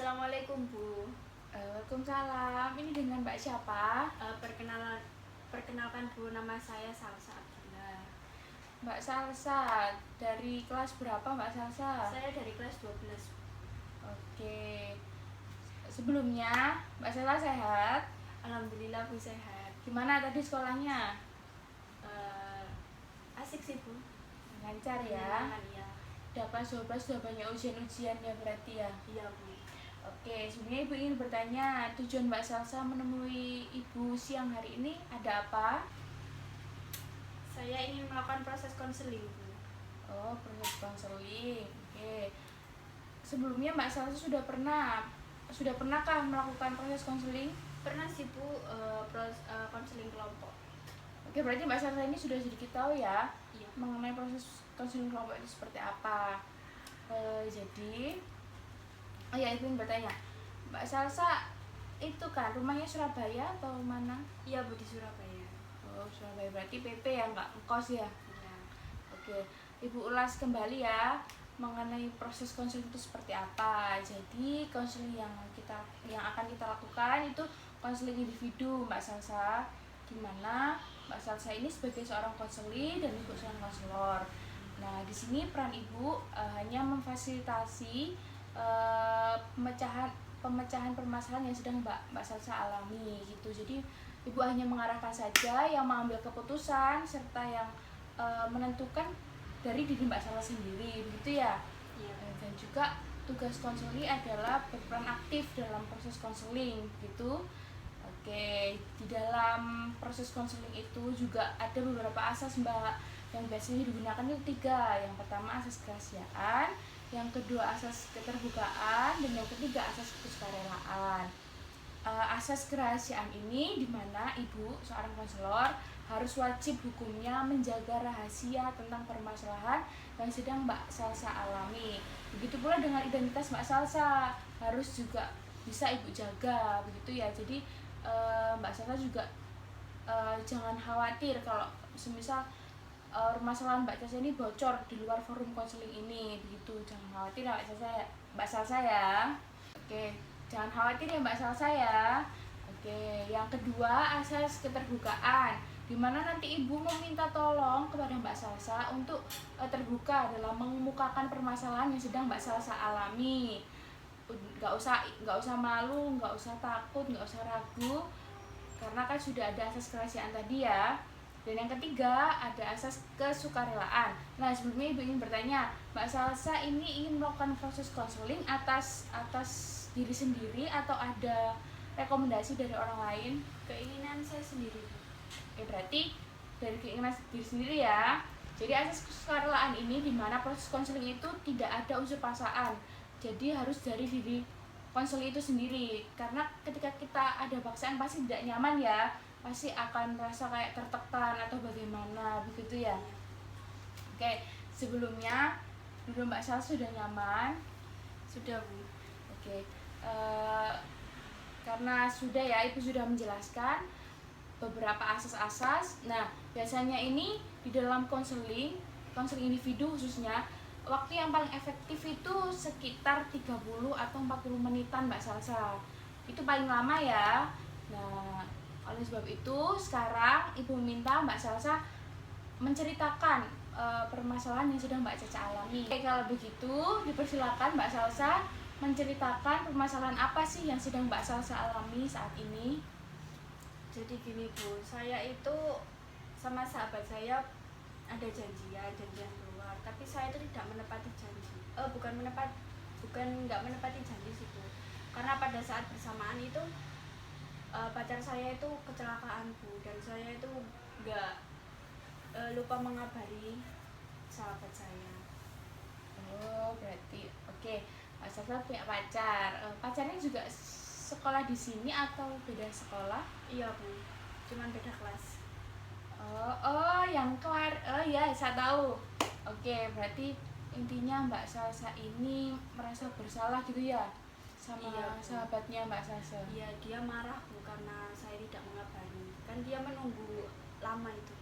Assalamualaikum Bu. Waalaikumsalam. Ini dengan Mbak siapa? Perkenalkan Bu, nama saya Salsa Abdullah. Mbak Salsa. Dari kelas berapa Mbak Salsa? Saya dari kelas 12. Oke. Sebelumnya Mbak Salsa sehat? Alhamdulillah Bu sehat. Gimana tadi sekolahnya? Asik sih Bu. Lancar ya? Menyenangkan, ya. Udah kelas 12 sudah banyak ujian-ujiannya berarti ya? Iya Bu. Oke, sebenarnya Ibu ingin bertanya, tujuan Mbak Salsa menemui Ibu siang hari ini ada apa? Saya ingin melakukan proses konseling Bu. Oh, proses konseling. Oke. Sebelumnya Mbak Salsa sudah pernahkah melakukan proses konseling? Pernah sih Bu, konseling kelompok. Oke, berarti Mbak Salsa ini sudah sedikit tahu ya Iya. mengenai proses konseling kelompok itu seperti apa. Jadi, oh ya, Ibu ingin bertanya, Mbak Salsa itu kan rumahnya Surabaya atau mana? Iya Bu, di Surabaya. Oh, Surabaya, berarti PP ya, nggak ngekos ya? Iya. Oke, Ibu ulas kembali ya mengenai proses konseling itu seperti apa. Jadi konseling yang akan kita lakukan itu konseling individu Mbak Salsa, dimana Mbak Salsa ini sebagai seorang konseling dan Ibu seorang konselor. Nah, di sini peran Ibu hanya memfasilitasi pemecahan permasalahan yang sedang Mbak Salsa alami gitu. Jadi Ibu hanya mengarahkan saja, yang mengambil keputusan serta yang menentukan dari diri Mbak Salsa sendiri, begitu ya? Iya. Dan juga tugas konseling adalah berperan aktif dalam proses konseling, gitu. Oke, di dalam proses konseling itu juga ada beberapa asas Mbak yang biasanya digunakan itu 3. Yang pertama asas kerahasiaan, yang kedua asas keterbukaan, dan yang ketiga asas kesukarelaan. Asas kerahasiaan ini dimana Ibu seorang konselor harus wajib hukumnya menjaga rahasia tentang permasalahan yang sedang Mbak Salsa alami. Begitu pula dengan identitas Mbak Salsa, harus juga bisa Ibu jaga, begitu ya. Jadi Mbak Salsa juga jangan khawatir kalau semisal permasalahan Mbak Salsa ini bocor di luar forum konseling ini, begitu. Jangan khawatir ya Mbak Salsa ya. Oke, jangan khawatir ya Mbak Salsa ya. Oke, yang kedua asas keterbukaan, dimana nanti Ibu meminta tolong kepada Mbak Salsa untuk terbuka dalam mengemukakan permasalahan yang sedang Mbak Salsa alami. Nggak usah malu, nggak usah takut, nggak usah ragu, karena kan sudah ada asas kerahasiaan tadi ya. Dan yang ketiga ada asas kesukarelaan. Nah, sebelumnya Ibu ingin bertanya, Mbak Salsa ini ingin melakukan proses konseling atas diri sendiri atau ada rekomendasi dari orang lain? Keinginan saya sendiri Bu. Oke, berarti dari keinginan diri sendiri ya. Jadi asas kesukarelaan ini dimana proses konseling itu tidak ada unsur paksaan. Jadi harus dari diri konseling itu sendiri. Karena ketika kita ada paksaan pasti tidak nyaman ya. Pasti akan merasa kayak tertekan atau bagaimana, begitu ya. Oke, sebelumnya dulu Mbak Sal sudah nyaman? Sudah Bu. Oke, karena sudah ya, Ibu sudah menjelaskan beberapa asas-asas. Nah, biasanya ini di dalam konseling individu khususnya, waktu yang paling efektif itu sekitar 30 atau 40 menitan Mbak Salsa. Itu paling lama ya. Nah, oleh sebab itu sekarang Ibu minta Mbak Salsa menceritakan permasalahan yang sedang Mbak Caca alami. Oke, kalau begitu dipersilakan Mbak Salsa menceritakan permasalahan apa sih yang sedang Mbak Salsa alami saat ini. Jadi gini Bu, saya itu sama sahabat saya ada janjian keluar, tapi saya itu tidak menepati janji. Bukan nggak menepati janji sih Bu. Karena pada saat bersamaan itu pacar saya itu kecelakaan Bu, dan saya itu nggak lupa mengabari sahabat saya. Oh, berarti oke. Mbak Salsa punya pacar. Pacarnya juga sekolah di sini atau beda sekolah? Iya Bu, cuman beda kelas. Oh, yang ya, saya tahu. Oke, berarti intinya Mbak Salsa ini merasa bersalah gitu ya sama sahabatnya Mbak Salsa. Iya, dia marah Bu karena saya tidak mengabari. Kan dia menunggu lama itu.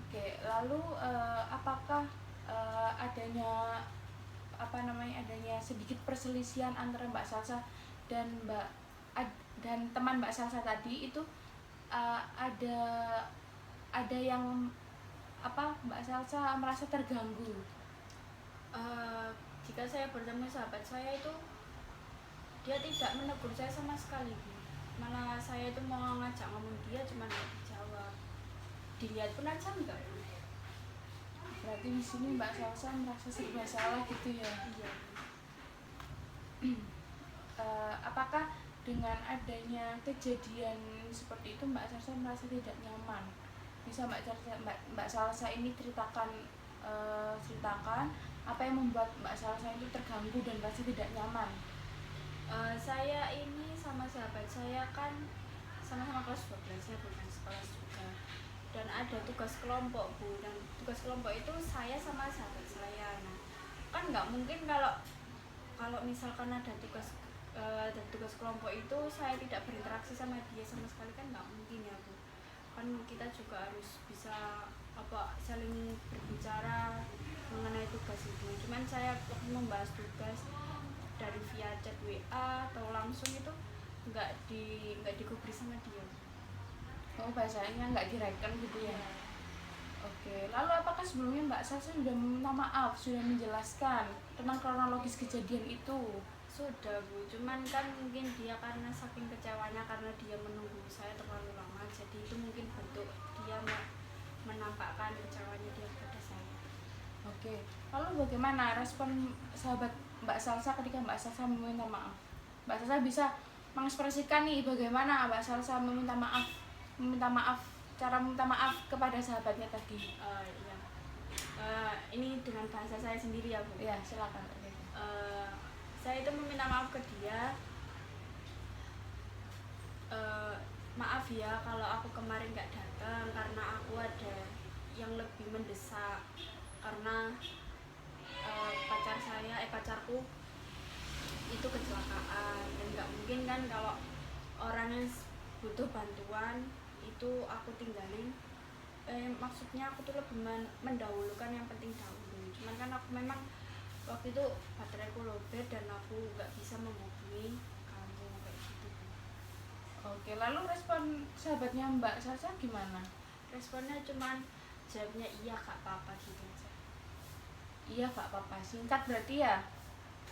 Oke, lalu apakah adanya adanya sedikit perselisihan antara Mbak Salsa dan dan teman Mbak Salsa tadi itu, ada yang Mbak Salsa merasa terganggu. Jika saya bertemu sahabat saya itu dia tidak menegur saya sama sekali, Bu. Malah saya itu mau ngajak ngomong dia cuma nggak dijawab, dilihat pun aja enggak. Berarti di sini Mbak Salsa merasa serba salah gitu ya. Iya. Apakah dengan adanya kejadian seperti itu Mbak Salsa merasa tidak nyaman? Bisa Mbak Salsa ini ceritakan apa yang membuat Mbak Salsa itu terganggu dan merasa tidak nyaman? Saya ini sama sahabat saya kan sama-sama kelas 12 ya, bukan sekelas juga. Dan ada tugas kelompok, Bu. Dan tugas kelompok itu saya sama sahabat saya. Nah, kan nggak mungkin kalau misalkan ada tugas kelompok itu saya tidak berinteraksi sama dia sama sekali, kan nggak mungkin ya, Bu. Kan kita juga harus bisa saling berbicara mengenai tugas itu. Cuman saya waktu membahas tugas dari via chat WA atau langsung itu nggak digubris sama dia. Oh, bahasanya nggak direken gitu ya? Oke, lalu apakah sebelumnya Mbak Salsa sudah meminta maaf, sudah menjelaskan tentang kronologis kejadian itu? Sudah, Bu, cuman kan mungkin dia karena saking kecewanya karena dia menunggu saya terlalu lama, jadi itu mungkin bentuk dia menampakkan kecewanya dia kepada saya. Oke, lalu bagaimana respon sahabat Mbak Salsa ketika Mbak Salsa meminta maaf? Mbak Salsa bisa mengekspresikan nih bagaimana Mbak Salsa meminta maaf, cara meminta maaf kepada sahabatnya tadi. Iya. Ini dengan bahasa saya sendiri ya, Bu. Ya, silakan. Saya itu meminta maaf ke dia. Maaf ya kalau aku kemarin nggak datang karena aku ada yang lebih mendesak, karena pacarku itu kecelakaan dan nggak mungkin kan kalau orang yang butuh bantuan itu aku tinggalin. Maksudnya aku tuh lebih mendahulukan yang penting dahulu. Cuman kan aku memang waktu itu bateraiku lowbat dan aku nggak bisa menghubungi kamu kayak gitu. Oke, lalu respon sahabatnya Mbak Salsa gimana? Responnya cuman jawabnya iya gak apa-apa gitu aja. Iya gak apa-apa, singkat berarti ya?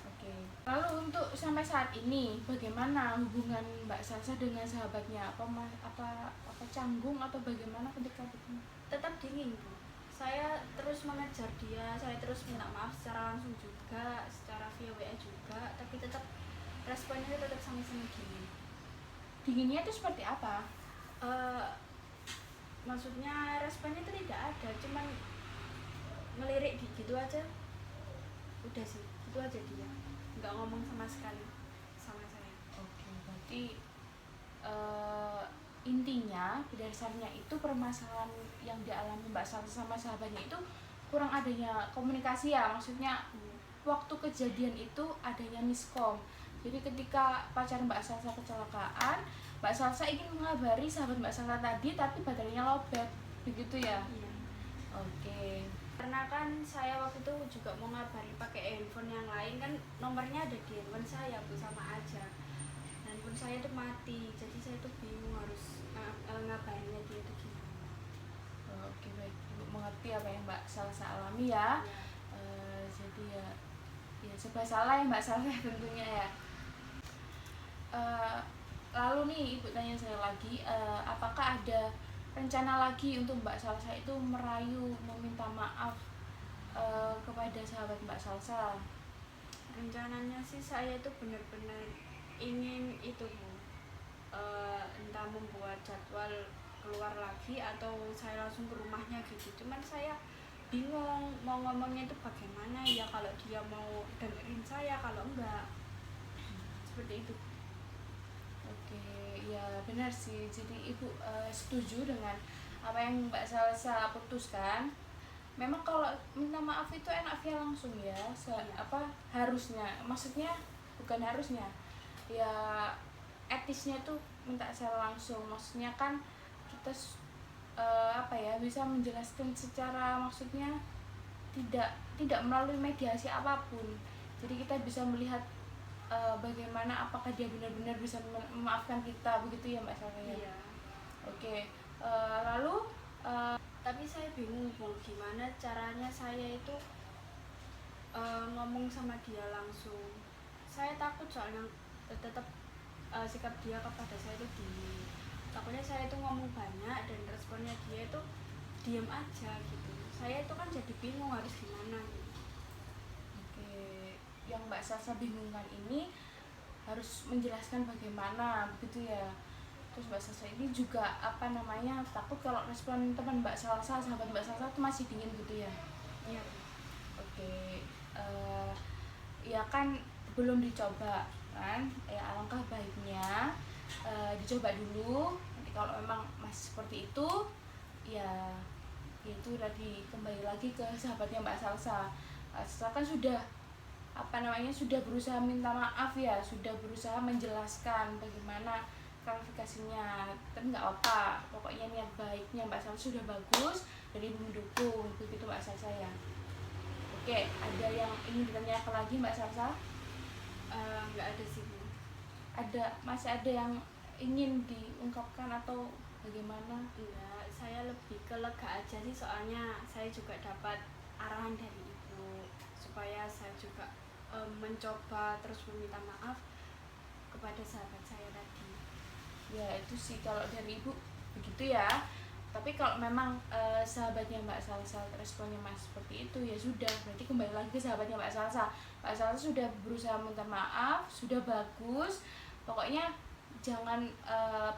Oke. Lalu untuk sampai saat ini bagaimana hubungan Mbak Salsa dengan sahabatnya? Apa canggung atau bagaimana ketika bertemu? Tetap dingin, Bu. Saya terus mengejar dia, saya terus minta maaf secara langsung juga, secara via WA juga, tapi tetap responnya tetap sama-sama dingin. Dinginnya itu seperti apa? Maksudnya responnya itu tidak ada, cuman ngelirik gitu aja. Udah sih, itu aja dia. Nggak ngomong sama sekali sama saya. Oke, berarti intinya dasarnya itu permasalahan yang dialami Mbak Salsa sama sahabatnya itu kurang adanya komunikasi ya, maksudnya waktu kejadian itu adanya miskom. Jadi ketika pacar Mbak Salsa kecelakaan, Mbak Salsa ingin mengabari sahabat Mbak Salsa tadi tapi baterainya lowbat, begitu ya? Iya. Oke. Karena kan saya waktu itu juga mau ngabari pakai handphone yang lain, kan nomornya ada di handphone saya, Bu, sama aja. Handphone saya itu mati, jadi saya tuh bingung harus ngabarinnya dia itu gimana. Oke, baik, Ibu mengerti apa yang Mbak Salsa alami ya. Jadi ya serba salah ya Mbak Salsa tentunya ya. Lalu nih Ibu tanya saya lagi, apakah ada rencana lagi untuk Mbak Salsa itu merayu meminta maaf kepada sahabat Mbak Salsa? Rencananya sih saya itu benar-benar ingin itu, Bu, entah membuat jadwal keluar lagi atau saya langsung ke rumahnya gitu. Cuman saya bingung mau ngomongnya itu bagaimana ya, kalau dia mau dengerin saya, kalau enggak seperti itu. Oke, ya benar sih. Jadi Ibu setuju dengan apa yang Mbak Salsa putuskan. Memang kalau minta maaf itu enak via langsung ya. Harusnya, maksudnya bukan harusnya. Ya etisnya tuh minta secara langsung. Maksudnya kan kita bisa menjelaskan secara, maksudnya tidak melalui mediasi apapun. Jadi kita bisa melihat bagaimana apakah dia benar-benar bisa memaafkan kita, begitu ya Mbak Salsa ya. Iya. Oke, lalu Tapi saya bingung Bu, gimana caranya saya itu ngomong sama dia langsung. Saya takut soalnya tetap sikap dia kepada saya itu dingin. Takutnya saya itu ngomong banyak dan responnya dia itu diam aja gitu. Saya itu kan jadi bingung harus gimana gitu. oke, yang Mbak Salsa bingungkan ini harus menjelaskan bagaimana, begitu ya. Terus Mbak Salsa ini juga takut kalau respon teman Mbak Salsa, sahabat Mbak Salsa itu masih dingin gitu ya. Iya. Oke, ya kan belum dicoba kan, ya alangkah baiknya dicoba dulu. Nanti kalau memang masih seperti itu, ya itu tadi kembali lagi ke sahabatnya Mbak Salsa. Salsa kan sudah berusaha minta maaf ya, sudah berusaha menjelaskan bagaimana klarifikasinya, tapi nggak apa, pokoknya niat baiknya Mbak Salsa sudah bagus, jadi mendukung, begitu Mbak Salsa ya. Oke, ada yang ingin ditanyakan lagi Mbak Salsa? Nggak ada sih Bu. Masih ada yang ingin diungkapkan atau bagaimana? Enggak, saya lebih ke lega aja sih, soalnya saya juga dapat arahan dari ibu supaya saya juga mencoba terus meminta maaf kepada sahabat saya tadi. Ya itu sih kalau dari ibu begitu ya. Tapi kalau memang sahabatnya Mbak Salsa responnya masih seperti itu, ya sudah, berarti kembali lagi ke sahabatnya Mbak Salsa. Mbak Salsa sudah berusaha minta maaf, sudah bagus. Pokoknya jangan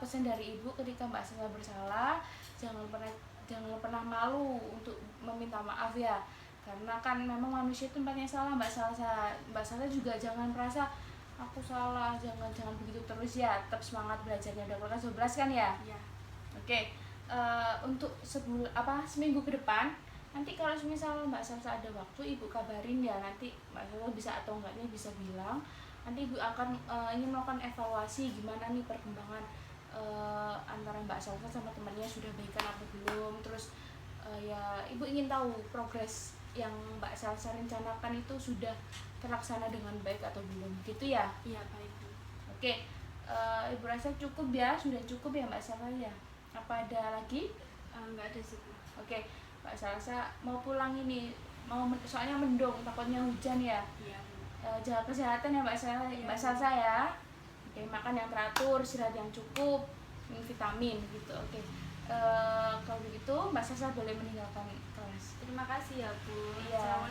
pesan dari ibu ketika Mbak Salsa bersalah, jangan pernah malu untuk meminta maaf ya. Karena kan memang manusia itu tempatnya salah Mbak Salsa. Mbak Salsa juga jangan merasa aku salah, jangan begitu terus ya. Tetap semangat belajarnya, udah kelas 12 kan ya. Iya. Oke, untuk seminggu ke depan, nanti kalau misal Mbak Salsa ada waktu, ibu kabarin ya. Nanti Mbak Salsa bisa atau enggaknya bisa bilang. Nanti ibu akan ingin melakukan evaluasi gimana nih perkembangan antara Mbak Salsa sama temannya, sudah baikan atau belum. Terus ya ibu ingin tahu progres yang Mbak Salsa rencanakan itu sudah terlaksana dengan baik atau belum, gitu ya. Iya, baik Bu. Oke, ibu rasa cukup ya, sudah cukup ya Mbak Salsa ya. Apa ada lagi? Nggak ada sih Bu. Oke, Mbak Salsa mau pulang ini, soalnya mendung, takutnya hujan ya. Iya Bu. Jaga kesehatan ya Mbak Salsa, Iya. Mbak Salsa ya. Oke, makan yang teratur, istirahat yang cukup, minum vitamin gitu. Oke, kalau begitu Mbak Salsa boleh meninggalkan kelas. Terima kasih ya Bu. Iya.